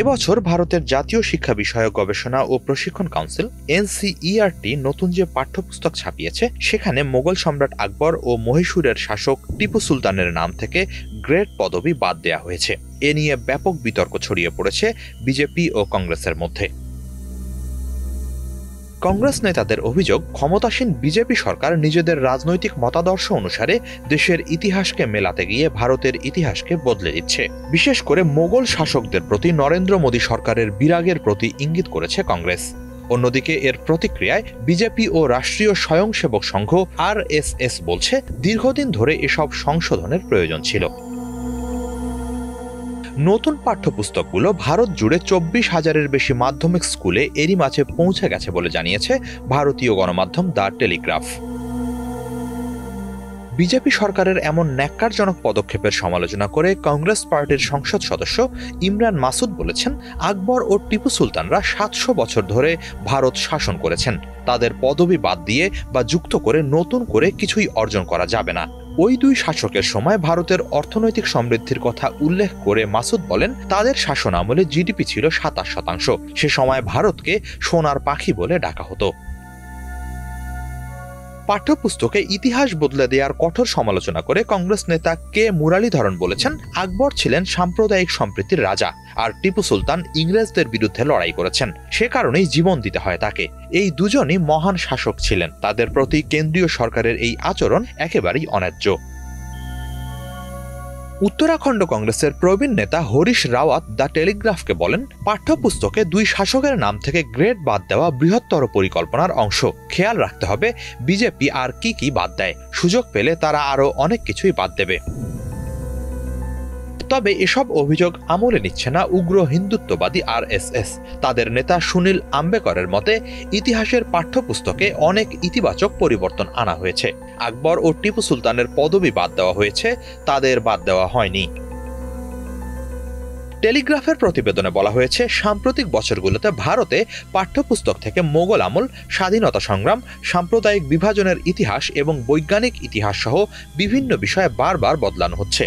এবছর ভারতের জাতীয় শিক্ষা বিষয়ক গবেষণা ও প্রশিক্ষণ কাউন্সিল এনসিইআরটি নতুন যে পাঠ্যপুস্তক ছাপিয়েছে সেখানে মোগল সম্রাট আকবর ও মহীশূরের শাসক টিপু সুলতানের নাম থেকে গ্রেট পদবি বাদ দেওয়া হয়েছে। এ নিয়ে ব্যাপক বিতর্ক ছড়িয়ে পড়েছে বিজেপি ও কংগ্রেসের মধ্যে। কংগ্রেস নেতাদের অভিযোগ, ক্ষমতাসীন বিজেপি সরকার নিজেদের রাজনৈতিক মতাদর্শ অনুসারে দেশের ইতিহাসকে মেলাতে গিয়ে ভারতের ইতিহাসকে বদলে দিচ্ছে। বিশেষ করে মোগল শাসকদের প্রতি নরেন্দ্র মোদী সরকারের বিরাগের প্রতি ইঙ্গিত করেছে কংগ্রেস। অন্যদিকে এর প্রতিক্রিয়ায় বিজেপি ও রাষ্ট্রীয় স্বয়ংসেবক সংঘ আরএসএস বলছে, দীর্ঘদিন ধরে এসব সংশোধনের প্রয়োজন ছিল। নতুন পাঠ্যপুস্তকগুলো ভারত জুড়ে 24,000-এর বেশি মাধ্যমিক স্কুলে এরই মাঝে পৌঁছে গেছে বলে জানিয়েছে ভারতীয় গণমাধ্যম দ্য টেলিগ্রাফ। বিজেপি সরকারের এমন ন্যাক্কারজনক পদক্ষেপের সমালোচনা করে কংগ্রেস পার্টির সংসদ সদস্য ইমরান মাসুদ বলেছেন, আকবর ও টিপু সুলতানরা 700 বছর ধরে ভারত শাসন করেছেন। তাদের পদবি বাদ দিয়ে বা যুক্ত করে নতুন করে কিছুই অর্জন করা যাবে না। ওই দুই শাসকের সময় ভারতের অর্থনৈতিক সমৃদ্ধির কথা উল্লেখ করে মাসুদ বলেন, তাদের শাসন আমলে জিডিপি ছিল 27%। সে সময় ভারতকে সোনার পাখি বলে ডাকা হতো। পাঠ্যপুস্তকে ইতিহাস বদলে দেওয়ার কঠোর সমালোচনা করে কংগ্রেস নেতা কে মুরালীধরন বলেছেন, আকবর ছিলেন সাম্প্রদায়িক সম্প্রীতির রাজা, আর টিপু সুলতান ইংরেজদের বিরুদ্ধে লড়াই করেছেন। সে কারণেই জীবন দিতে হয় তাকে। এই দুজনই মহান শাসক ছিলেন। তাদের প্রতি কেন্দ্রীয় সরকারের এই আচরণ একেবারেই অন্যায্য। উত্তরাখণ্ড কংগ্রেসের প্রবীণ নেতা হরিশ রাওয়াত দ্য টেলিগ্রাফকে বলেন, পাঠ্যপুস্তকে দুই শাসকের নাম থেকে গ্রেড বাদ দেওয়া বৃহত্তর পরিকল্পনার অংশ। খেয়াল রাখতে হবে বিজেপি আর কি বাদ দেয়। সুযোগ পেলে তারা আরো অনেক কিছুই বাদ দেবে। তবে এসব অভিযোগ আমলে নিচ্ছে না উগ্র হিন্দুত্ববাদী আরএসএস। তাদের নেতা সুনীল আম্বেকরের মতে, ইতিহাসের পাঠ্যপুস্তকে অনেক ইতিবাচক পরিবর্তন আনা হয়েছে। আকবর ও টিপু সুলতানের পদবি বাদ দেওয়া হয়েছে, তাদের বাদ দেওয়া হয়নি। টেলিগ্রাফের প্রতিবেদনে বলা হয়েছে, সাম্প্রতিক বছরগুলোতে ভারতে পাঠ্যপুস্তক থেকে মোগল আমল, স্বাধীনতা সংগ্রাম, সাম্প্রদায়িক বিভাজনের ইতিহাস এবং বৈজ্ঞানিক ইতিহাস সহ বিভিন্ন বিষয়ে বারবার বদলানো হচ্ছে।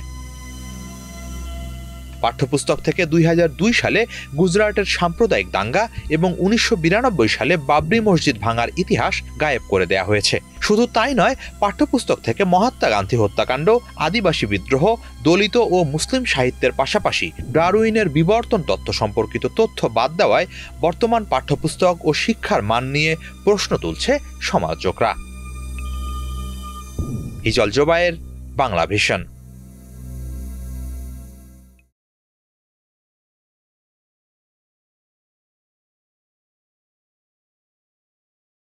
পাঠ্যপুস্তক থেকে 2002 সালে গুজরাটের সাম্প্রদায়িক দাঙ্গা এবং 1992 সালে বাবরি মসজিদ ভাঙার ইতিহাস গায়েব করে দেয়া হয়েছে। শুধু তাই নয়, পাঠ্যপুস্তক থেকে মহাত্মা গান্ধী হত্যাকাণ্ড, আদিবাসী বিদ্রোহ, দলিত ও মুসলিম সাহিত্যের পাশাপাশি ডারউইনের বিবর্তন তত্ত্ব সম্পর্কিত তথ্য বাদ দেওয়ায় বর্তমান পাঠ্যপুস্তক ও শিক্ষার মান নিয়ে প্রশ্ন তুলছে সমালোচকরা। হিজল জোবায়ের, বাংলা ভিশন।